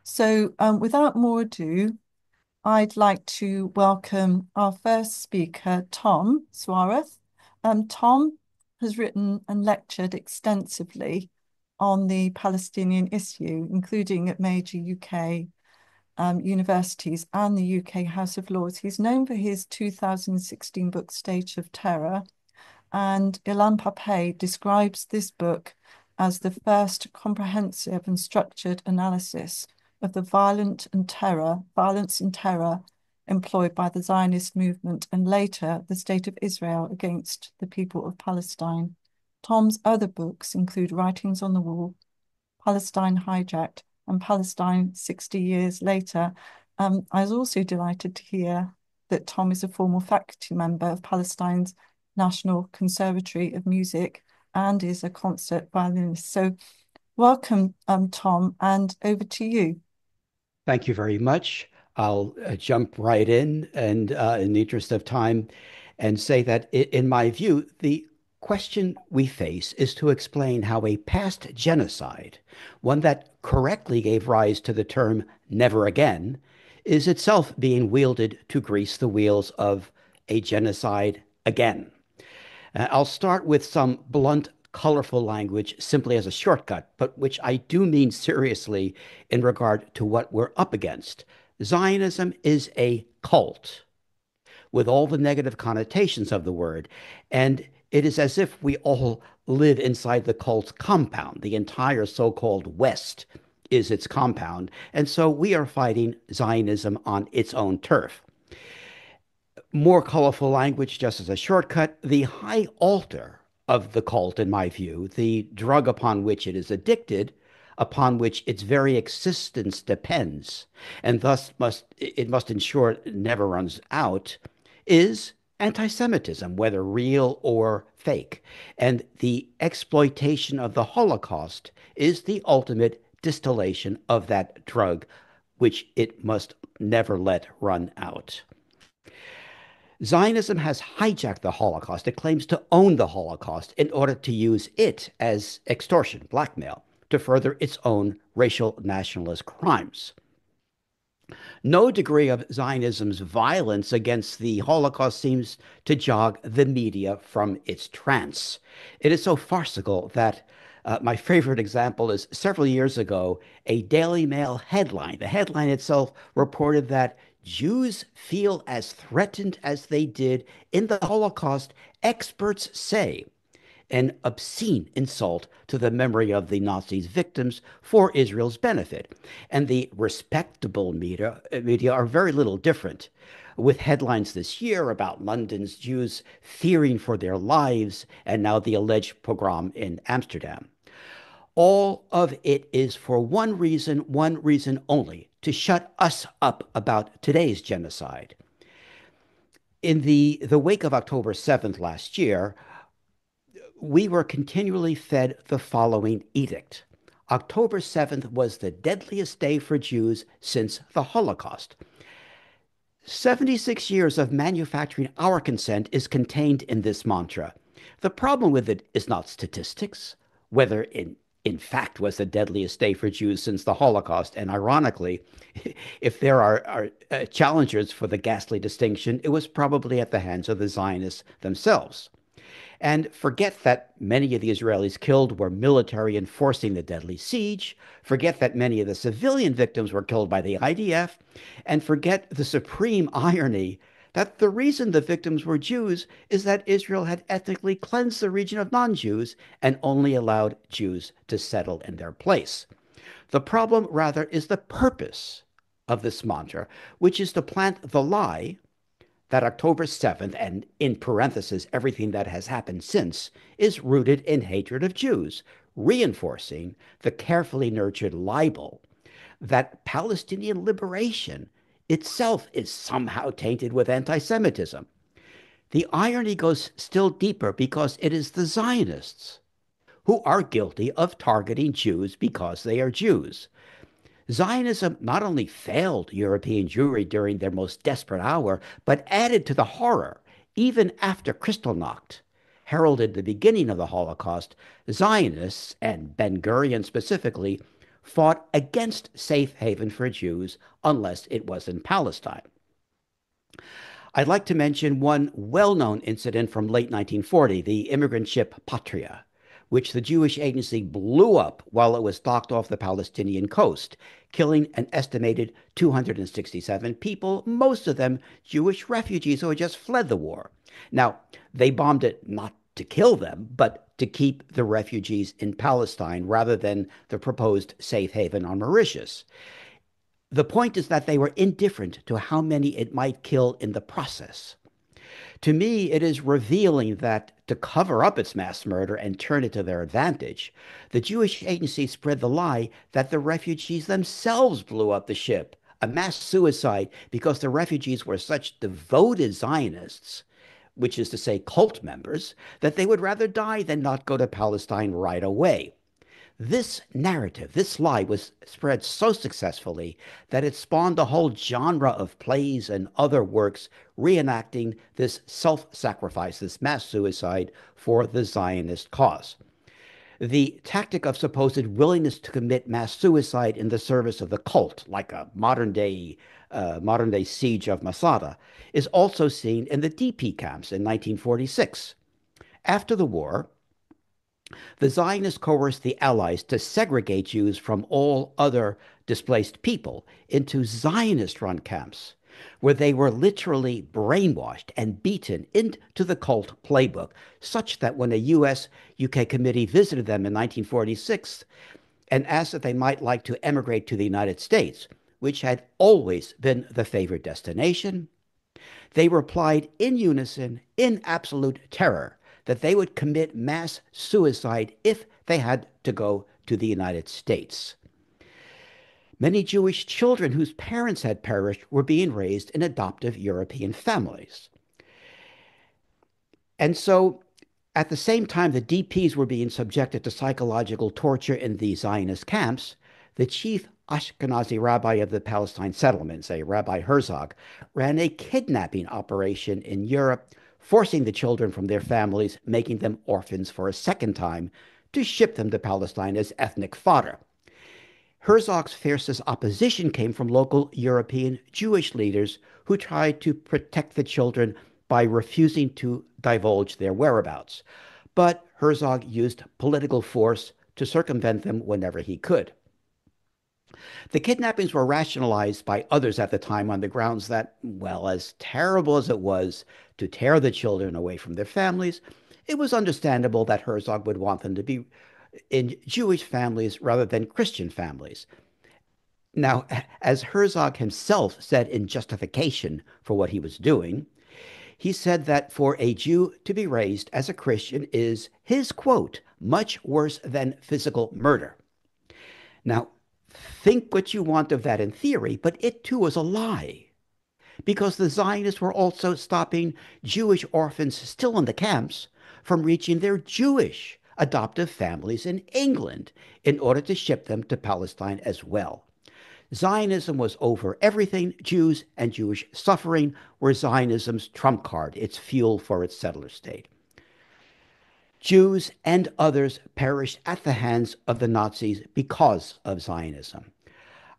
Without more ado, I'd like to welcome our first speaker, Tom Suarez. Tom has written and lectured extensively on the Palestinian issue, including at major UK universities and the UK House of Lords. He's known for his 2016 book, State of Terror, and Ilan Pappé describes this book as the first comprehensive and structured analysis of the violence and terror employed by the Zionist movement and later the State of Israel against the people of Palestine. Tom's other books include Writings on the Wall, Palestine Hijacked, and Palestine 60 Years Later. I was also delighted to hear that Tom is a former faculty member of Palestine's National Conservatory of Music and is a concert violinist. So welcome, Tom, and over to you. Thank you very much. I'll jump right in the interest of time, and say that in my view, the question we face is to explain how a past genocide, one that correctly gave rise to the term never again, is itself being wielded to grease the wheels of a genocide again. I'll start with some blunt, colorful language simply as a shortcut, but which I do mean seriously in regard to what we're up against. Zionism is a cult with all the negative connotations of the word, and it is as if we all live inside the cult's compound. The entire so-called West is its compound, and so we are fighting Zionism on its own turf. More colorful language, just as a shortcut, the high altar of the cult, in my view, the drug upon which it is addicted, upon which its very existence depends, and thus must ensure it never runs out, is anti-Semitism, whether real or fake. And the exploitation of the Holocaust is the ultimate distillation of that drug, which it must never let run out. Zionism has hijacked the Holocaust. It claims to own the Holocaust in order to use it as extortion, blackmail, to further its own racial nationalist crimes. No degree of Zionism's violence against the Holocaust seems to jog the media from its trance. It is so farcical that my favorite example is several years ago, a Daily Mail headline. The headline itself reported that Jews feel as threatened as they did in the Holocaust, experts say, an obscene insult to the memory of the Nazis' victims for Israel's benefit. And the respectable media are very little different, with headlines this year about London's Jews fearing for their lives and now the alleged pogrom in Amsterdam. All of it is for one reason only, to shut us up about today's genocide. In the wake of October 7th last year, we were continually fed the following edict. October 7th was the deadliest day for Jews since the Holocaust. 76 years of manufacturing our consent is contained in this mantra. The problem with it is not statistics, whether in fact was the deadliest day for Jews since the Holocaust. And ironically, if there are challengers for the ghastly distinction, it was probably at the hands of the Zionists themselves. And forget that many of the Israelis killed were military enforcing the deadly siege. Forget that many of the civilian victims were killed by the IDF. And forget the supreme irony that the reason the victims were Jews is that Israel had ethnically cleansed the region of non-Jews and only allowed Jews to settle in their place. The problem, rather, is the purpose of this mantra, which is to plant the lie that October 7th, and in parentheses, everything that has happened since, is rooted in hatred of Jews, reinforcing the carefully nurtured libel that Palestinian liberation itself is somehow tainted with anti Semitism. The irony goes still deeper because it is the Zionists who are guilty of targeting Jews because they are Jews. Zionism not only failed European Jewry during their most desperate hour, but added to the horror. Even after Kristallnacht heralded the beginning of the Holocaust, Zionists, and Ben Gurion specifically, fought against safe haven for Jews unless it was in Palestine. I'd like to mention one well-known incident from late 1940, the immigrant ship Patria, which the Jewish agency blew up while it was docked off the Palestinian coast, killing an estimated 267 people, most of them Jewish refugees who had just fled the war. Now, they bombed it not to kill them, but to keep the refugees in Palestine rather than the proposed safe haven on Mauritius. The point is that they were indifferent to how many it might kill in the process. To me, it is revealing that to cover up its mass murder and turn it to their advantage, the Jewish agency spread the lie that the refugees themselves blew up the ship, a mass suicide because the refugees were such devoted Zionists, which is to say cult members, that they would rather die than not go to Palestine right away. This narrative, this lie, was spread so successfully that it spawned a whole genre of plays and other works reenacting this self sacrifice, this mass suicide for the Zionist cause. The tactic of supposed willingness to commit mass suicide in the service of the cult, like a modern day siege of Masada, is also seen in the DP camps in 1946. After the war, the Zionists coerced the Allies to segregate Jews from all other displaced people into Zionist run camps, where they were literally brainwashed and beaten into the cult playbook, such that when a US UK committee visited them in 1946 and asked if they might like to emigrate to the United States, which had always been the favored destination, they replied in unison, in absolute terror, that they would commit mass suicide if they had to go to the United States. Many Jewish children whose parents had perished were being raised in adoptive European families. And so, at the same time the DPs were being subjected to psychological torture in the Zionist camps, the chief Ashkenazi rabbi of the Palestine settlements, a Rabbi Herzog, ran a kidnapping operation in Europe, forcing the children from their families, making them orphans for a second time, to ship them to Palestine as ethnic fodder. Herzog's fiercest opposition came from local European Jewish leaders who tried to protect the children by refusing to divulge their whereabouts. But Herzog used political force to circumvent them whenever he could. The kidnappings were rationalized by others at the time on the grounds that, well, as terrible as it was to tear the children away from their families, it was understandable that Herzog would want them to be in Jewish families rather than Christian families. Now, as Herzog himself said in justification for what he was doing, he said that for a Jew to be raised as a Christian is, his quote, much worse than physical murder. Now, think what you want of that in theory, but it too was a lie, because the Zionists were also stopping Jewish orphans still in the camps from reaching their Jewish adoptive families in England in order to ship them to Palestine as well. Zionism was over everything. Jews and Jewish suffering were Zionism's trump card, its fuel for its settler state. Jews and others perished at the hands of the Nazis because of Zionism.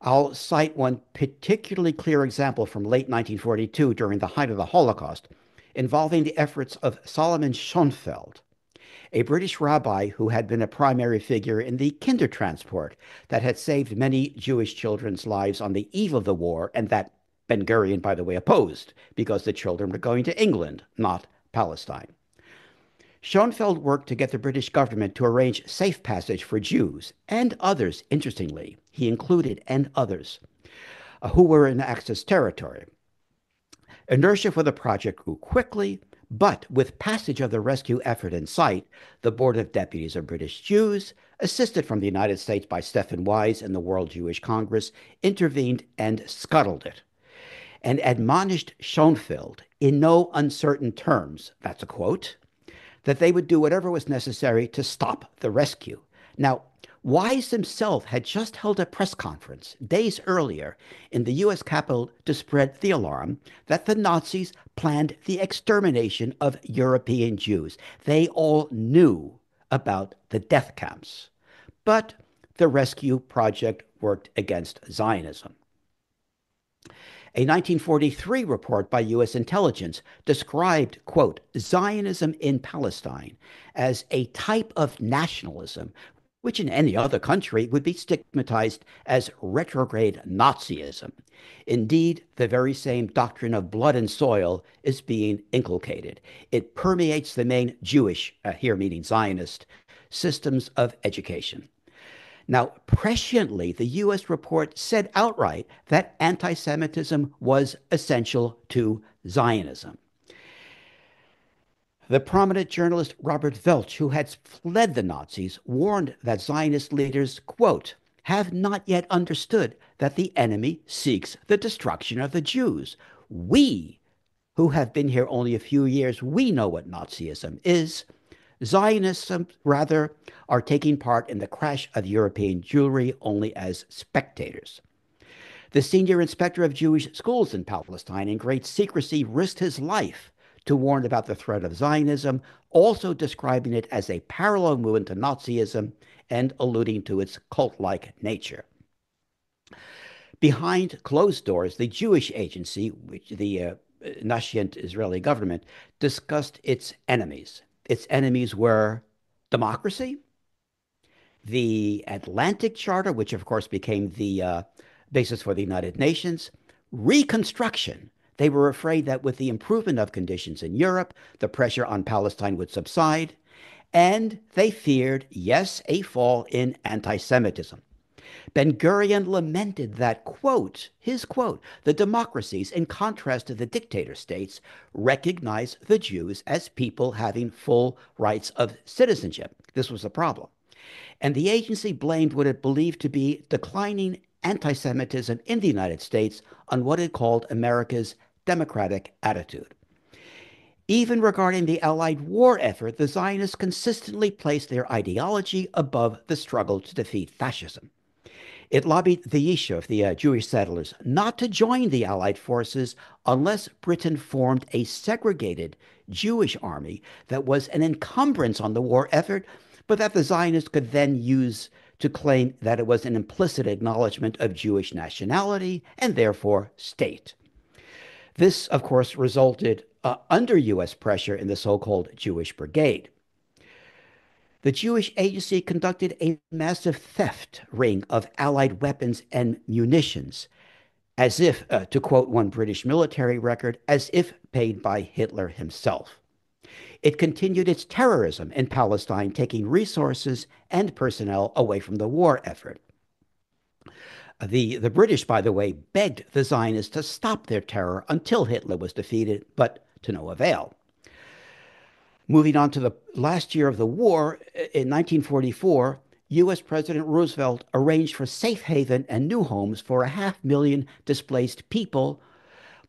I'll cite one particularly clear example from late 1942 during the height of the Holocaust, involving the efforts of Solomon Schonfeld, a British rabbi who had been a primary figure in the Kindertransport that had saved many Jewish children's lives on the eve of the war, and that Ben-Gurion, by the way, opposed because the children were going to England, not Palestine. Schoenfeld worked to get the British government to arrange safe passage for Jews and others, interestingly. He included and others who were in Axis territory. Inertia for the project grew quickly, but with passage of the rescue effort in sight, the Board of Deputies of British Jews, assisted from the United States by Stephen Wise and the World Jewish Congress, intervened and scuttled it, and admonished Schoenfeld in no uncertain terms, that's a quote, that they would do whatever was necessary to stop the rescue. Now, Wise himself had just held a press conference days earlier in the U.S. Capitol to spread the alarm that the Nazis planned the extermination of European Jews. They all knew about the death camps. But the rescue project worked against Zionism. A 1943 report by U.S. intelligence described, quote, Zionism in Palestine as a type of nationalism which in any other country would be stigmatized as retrograde Nazism. Indeed, the very same doctrine of blood and soil is being inculcated. It permeates the main Jewish, here meaning Zionist, systems of education. Now, presciently, the U.S. report said outright that anti Semitism was essential to Zionism. The prominent journalist Robert Welch, who had fled the Nazis, warned that Zionist leaders, quote, have not yet understood that the enemy seeks the destruction of the Jews. We, who have been here only a few years, we know what Nazism is. Zionists, rather, are taking part in the crash of European Jewry only as spectators. The senior inspector of Jewish schools in Palestine, in great secrecy, risked his life to warn about the threat of Zionism, also describing it as a parallel movement to Nazism and alluding to its cult-like nature. Behind closed doors, the Jewish agency, which the nascent Israeli government, discussed its enemies. Its enemies were democracy, the Atlantic Charter, which of course became the basis for the United Nations, reconstruction. They were afraid that with the improvement of conditions in Europe, the pressure on Palestine would subside, and they feared, yes, a fall in anti Semitism. Ben Gurion lamented that, quote, his quote, the democracies, in contrast to the dictator states, recognize the Jews as people having full rights of citizenship. This was a problem. And the agency blamed what it believed to be declining anti Semitism in the United States on what it called America's democratic attitude. Even regarding the Allied war effort, the Zionists consistently placed their ideology above the struggle to defeat fascism. It lobbied the Yishuv, the Jewish settlers, not to join the Allied forces unless Britain formed a segregated Jewish army that was an encumbrance on the war effort, but that the Zionists could then use to claim that it was an implicit acknowledgement of Jewish nationality and therefore state. This, of course, resulted under U.S. pressure in the so-called Jewish Brigade. The Jewish agency conducted a massive theft ring of Allied weapons and munitions, as if, to quote one British military record, as if paid by Hitler himself. It continued its terrorism in Palestine, taking resources and personnel away from the war effort. The British, by the way, begged the Zionists to stop their terror until Hitler was defeated, but to no avail. Moving on to the last year of the war, in 1944, U.S. President Roosevelt arranged for safe haven and new homes for 500,000 displaced people,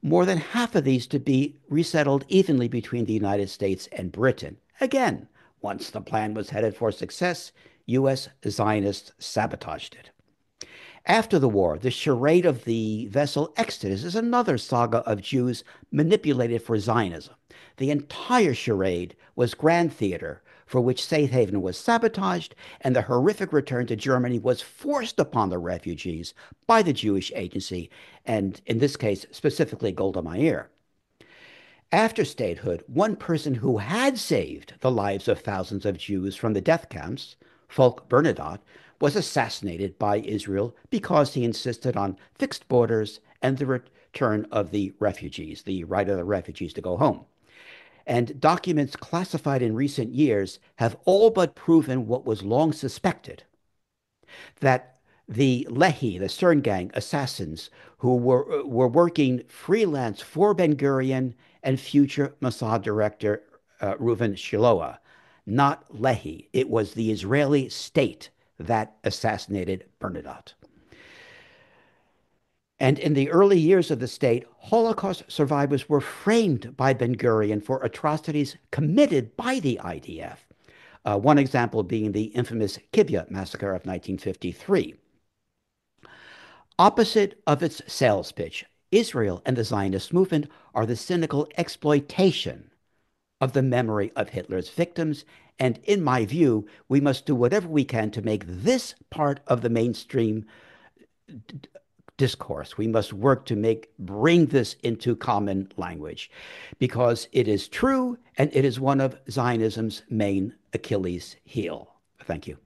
more than half of these to be resettled evenly between the United States and Britain. Again, once the plan was headed for success, U.S. Zionists sabotaged it. After the war, the charade of the vessel Exodus is another saga of Jews manipulated for Zionism. The entire charade was grand theater for which safe haven was sabotaged, and the horrific return to Germany was forced upon the refugees by the Jewish agency, and in this case, specifically Golda Meir. After statehood, one person who had saved the lives of thousands of Jews from the death camps, Folk Bernadotte, was assassinated by Israel because he insisted on fixed borders and the return of the refugees, the right of the refugees to go home. And documents classified in recent years have all but proven what was long suspected, that the Lehi, the Stern Gang assassins who were working freelance for Ben Gurion and future Mossad director Reuven Shiloah, not Lehi. It was the Israeli state that assassinated Bernadotte. And in the early years of the state, Holocaust survivors were framed by Ben Gurion for atrocities committed by the IDF. One example being the infamous Kibbutz massacre of 1953. Opposite of its sales pitch, Israel and the Zionist movement are the cynical exploitation of the memory of Hitler's victims. And in my view, we must do whatever we can to make this part of the mainstream discourse. We must work to bring this into common language because it is true and it is one of Zionism's main Achilles heel. Thank you.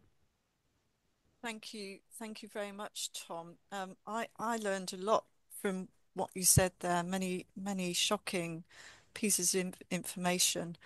Thank you. Thank you very much, Tom. I learned a lot from what you said there, many shocking pieces of information.